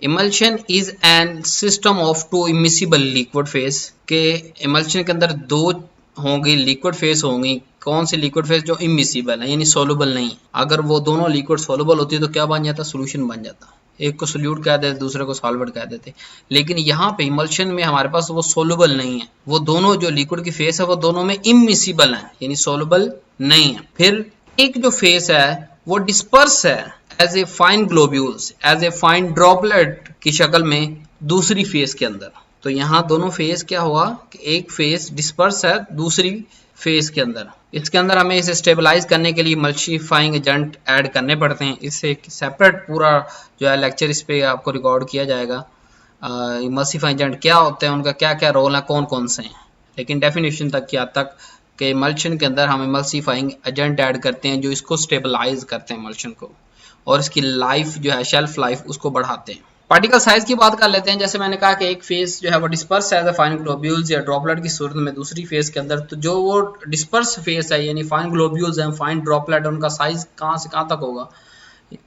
Emulsion is an system of to immiscible liquid phase के emulsion के अंदर दो होंगी लिक्विड फेस होंगी। कौन सी लिक्विड फेस? जो इमिसिबल है यानी सोलुबल नहीं। अगर वो दोनों लिक्विड सोलुबल होती है तो क्या बन जाता? सोल्यूशन बन जाता। एक को सोल्यूट कह देते, दूसरे को सॉल्वेंट कह देते। लेकिन यहाँ पे इमल्शन में हमारे पास वो सोलुबल नहीं है, वो दोनों जो लिक्विड की फेस है वो दोनों में इमिसिबल है यानी सोलुबल नहीं है। फिर एक जो फेस है वो डिस्पर्स है as a fine globules, as a fine droplet की शक्ल में दूसरी फेस के अंदर। तो यहाँ दोनों फेस क्या हुआ कि एक फेस डिस्पर्स है दूसरी फेस के अंदर। इसके अंदर हमें इसे स्टेबलाइज करने के लिए मल्टीफाइंग एजेंट ऐड करने पड़ते हैं। इससे एक सेपरेट पूरा जो है लेक्चर इस पे आपको रिकॉर्ड किया जाएगा। मल्टीफाइंग एजेंट क्या होते हैं, उनका क्या क्या रोल है, कौन कौन से हैं। लेकिन डेफिनेशन तक किया तक कि इमल्शन के अंदर हम इमल्सीफाइंग एजेंट ऐड करते हैं जो इसको स्टेबलाइज करते हैं इमल्शन को, और इसकी लाइफ जो है शेल्फ लाइफ उसको बढ़ाते हैं। पार्टिकल साइज की बात कर लेते हैं। जैसे मैंने कहा कि एक फेस जो है वो डिस्पर्स है फाइन ग्लोब्यूल्स या ड्रॉपलेट की सूरत में दूसरी फेस के अंदर। तो जो वो डिस्पर्स फेस है यानी फाइन ग्लोब्यूल्स हैं, फाइन ड्रॉपलेट, उनका साइज कहाँ से कहाँ तक होगा?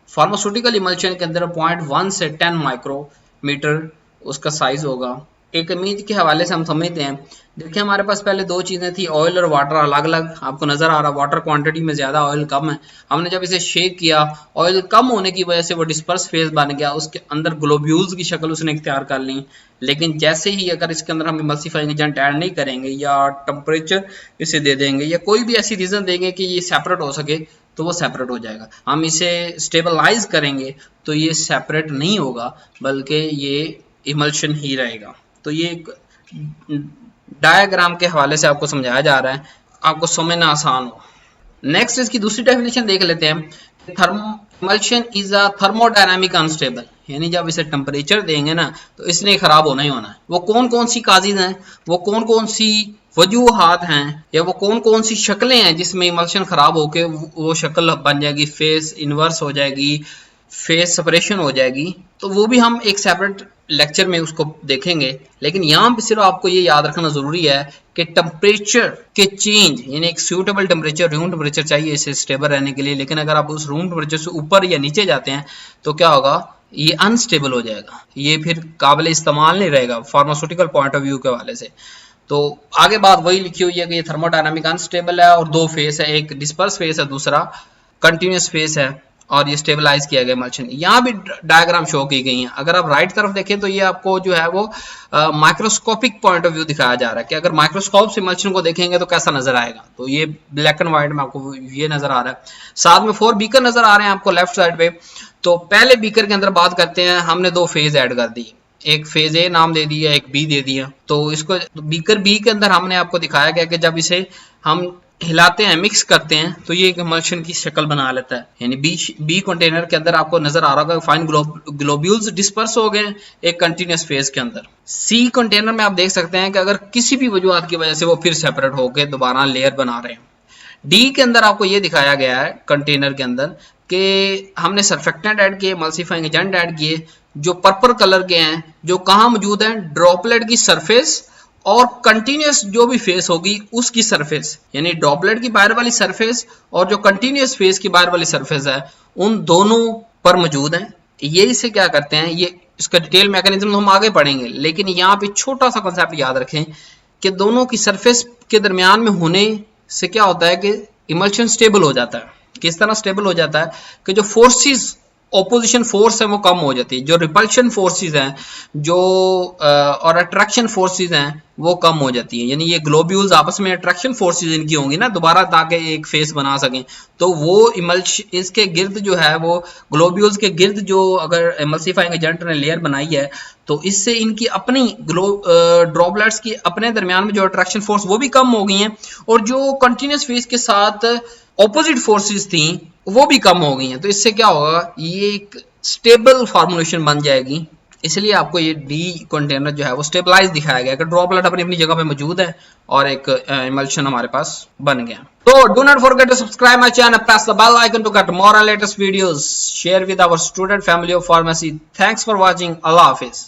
फार्मास्यूटिकल इमल्शन के अंदर 0.1 से 10 माइक्रोमीटर उसका साइज होगा। एक इमेज के हवाले से हम समझते हैं। देखिए हमारे पास पहले दो चीजें थी, ऑयल और वाटर अलग अलग। आपको नजर आ रहा है वाटर क्वांटिटी में ज्यादा, ऑयल कम है। हमने जब इसे शेक किया, ऑयल कम होने की वजह से वो डिस्पर्स फेज बन गया, उसके अंदर ग्लोब्यूल्स की शक्ल उसने इख्तियार कर ली। लेकिन जैसे ही अगर इसके अंदर हम इमल्सीफाइंग एजेंट ऐड नहीं करेंगे या टेम्परेचर इसे दे देंगे या कोई भी ऐसी रीजन देंगे कि ये सेपरेट हो सके, तो वो सेपरेट हो जाएगा। हम इसे स्टेबलाइज करेंगे तो ये सेपरेट नहीं होगा बल्कि ये इमल्शन ही रहेगा। तो ये एक डायग्राम के हवाले से आपको समझाया जा रहा है, आपको समझना आसान हो। नेक्स्ट इसकी दूसरी डेफिनेशन देख लेते हैं। Emulsion is a thermodynamic unstable, यानी जब इसे टेम्परेचर देंगे ना तो इसने खराब होना ही होना है। वो कौन कौन सी काजिज हैं, वो कौन कौन सी वजूहात हैं या वो कौन कौन सी शक्लें हैं जिसमें इमल्शन खराब होके वो शक्ल बन जाएगी, फेस इनवर्स हो जाएगी, फेस सेपरेशन हो जाएगी। तो वो भी हम एक सेपरेट लेक्चर में उसको देखेंगे। लेकिन यहाँ पे सिर्फ आपको ये याद रखना जरूरी है कि टेम्परेचर के चेंज यानी एक सूटेबल टेम्परेचर, रूम टेम्परेचर चाहिए इसे स्टेबल रहने के लिए। लेकिन अगर आप उस रूम टेम्परेचर से ऊपर या नीचे जाते हैं तो क्या होगा? ये अनस्टेबल हो जाएगा, ये फिर काबिल इस्तेमाल नहीं रहेगा फार्मास्यूटिकल पॉइंट ऑफ व्यू के हवाले से। तो आगे बात वही लिखी हुई है कि ये थर्मोडायनामिक अनस्टेबल है और दो फेस है, एक डिस्पर्स फेस है, दूसरा कंटिन्यूस फेस है, और ये स्टेबलाइज किया गया इमल्शन। यहाँ भी डायग्राम शो की गई है। अगर आप राइट तरफ देखें तो ये आपको जो है वो माइक्रोस्कोपिक पॉइंट ऑफ व्यू दिखाया जा रहा है कि अगर माइक्रोस्कोप से इमल्शन को देखेंगे तो कैसा नजर आएगा। तो ये ब्लैक एंड व्हाइट में आपको ये नजर आ रहा है। साथ में 4 बीकर नजर आ रहे हैं आपको लेफ्ट साइड पे। तो पहले बीकर के अंदर बात करते हैं। हमने 2 फेज ऐड कर दी, एक फेज ए नाम दे दिया, एक बी दे दिया। तो इसको बीकर बी के अंदर हमने आपको दिखाया गया कि जब इसे हम हिलाते हैं, मिक्स करते हैं, तो ये एक इमल्शन की शक्ल बना लेता है। यानी बी कंटेनर के अंदर आपको नजर आ रहा होगा फाइन ग्लोब्यूल्स डिस्पर्स हो गए एक कंटिन्यूस फेज के अंदर। सी कंटेनर में आप देख सकते हैं कि अगर किसी भी वजूहत की वजह से वो फिर सेपरेट होकर दोबारा लेयर बना रहे हैं। डी के अंदर आपको ये दिखाया गया है कंटेनर के अंदर कि हमने सर्फेक्टेंट ऐड किए, मल्टीफाइंग एजेंट ऐड किए जो पर्पल कलर के हैं, जो कहाँ मौजूद हैं? ड्रॉपलेट की सरफेस और कंटिन्यूस जो भी फेस होगी उसकी सरफेस, यानी ड्रॉपलेट की बाहर वाली सरफेस और जो कंटिन्यूस फेस की बाहर वाली सरफेस है, उन दोनों पर मौजूद है। ये इसे क्या करते हैं, ये इसका डिटेल मैकेनिज्म हम आगे पढ़ेंगे। लेकिन यहाँ पे छोटा सा कंसेप्ट याद रखें कि दोनों की सरफेस के दरमियान में होने से क्या होता है कि इमल्शन स्टेबल हो जाता है। किस तरह स्टेबल हो जाता है कि जो फोर्सेस ऑपोजिशन फोर्स है वो कम हो जाती है, जो रिपल्शन फोर्सेस हैं जो और अट्रैक्शन फोर्सेस हैं वो कम हो जाती है। यानी ये ग्लोब्यूल्स आपस में अट्रैक्शन फोर्सेस इनकी होंगी ना दोबारा ताकि एक फेस बना सकें, तो वो इसके गिर्द जो है वो ग्लोब्यूल्स के गिर्द जो अगर इमल्सीफाइंग एजेंट ने लेयर बनाई है तो इससे इनकी अपनी ड्रॉपलेट्स की अपने दरमियान में जो अट्रैक्शन फोर्स वो भी कम हो गई हैं, और जो कंटिन्यूस फेस के साथ ऑपोजिट फोर्सेस थी वो भी कम हो गई हैं। तो इससे क्या होगा, ये एक स्टेबल फॉर्मुलेशन बन जाएगी। इसलिए आपको ये डी कंटेनर जो है वो स्टेबलाइज दिखाया गया कि ड्रॉपलेट अपनी अपनी जगह पे मौजूद है और एक इमल्शन हमारे पास बन गया। तो do not forget to subscribe my channel, press the bell icon to get more latest videos, share with our student family of pharmacy. Thanks for watching. अल्लाह हाफिज।